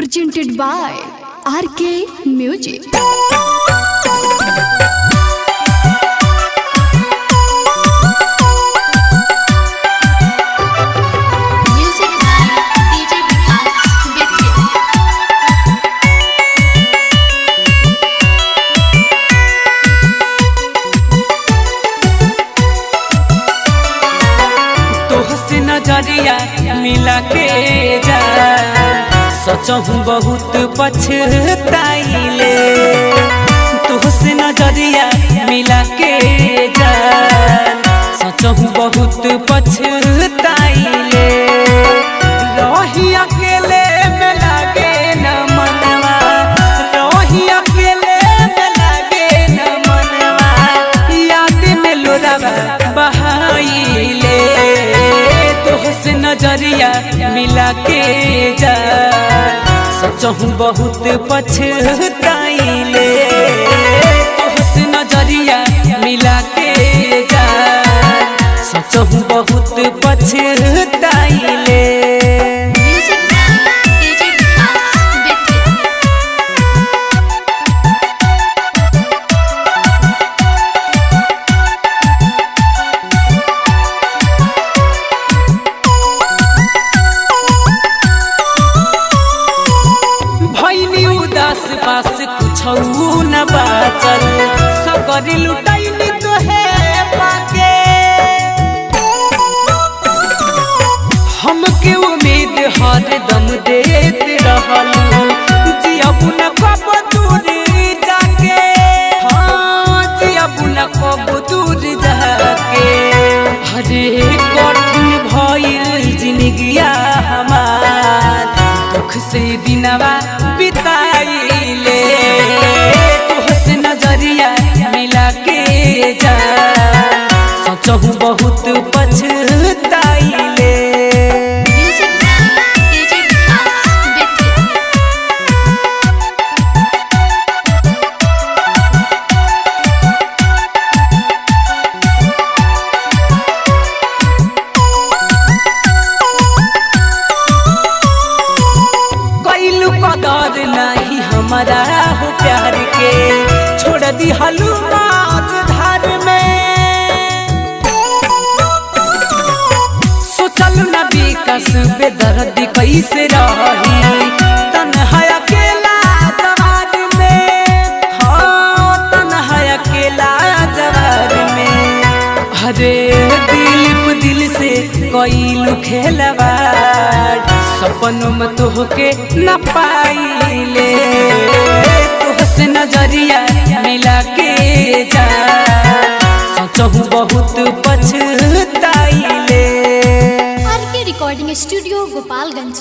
presented by RK Music. Music by DJ Vikas Vidya. तोहसे नजरिया मिला के जा सोचहूँ बहुत पछताइले। तोहसे नजरिया मिला के जा सोचहूँ बहुत पछताइले। रही अकेले में लागे न मनवा, रही अकेले में लागे न मनवा, याद में लोरावा बहाइले। तोहसे नजरिया मिला के जा सोचहूँ बहुत पछताइले। तोहसे नजरिया मिला के जा सोचहूँ बहुत पछताइले। Music by DJ Vikas Vidya. भैनी उदास पास कुछौ न बाचल, सकरी लुटाइनी तोहे पाके। हमके उम्मीद हरदम देत रहल, जियबू न कब दूर जाके। हाँ, जियबू न कब दूर जाके। हरे कठिन भइल जिंदगिया हमार, दुख से दिनवा बिताइले। तोहसे नजरिया मिला के जा सोचहूँ बहुत पछताइले। Music by DJ Vikas Vidya. कैलू कदर नहीं हमारा हो प्यार के, छोड़ दी हलू माज धार में। सोचल न विकास बेदर्द कैसे रही, तन्हा अकेला जवार में। हाँ, तन्हा अकेला जवार में। हरे दिल से कैलू खेलवाड़, सपनों में तोहके न पाइले। तोहसे नजरिया मिला के जा सोचहूँ बहुत पछताइले। RK Recording Studio, Gopalganj.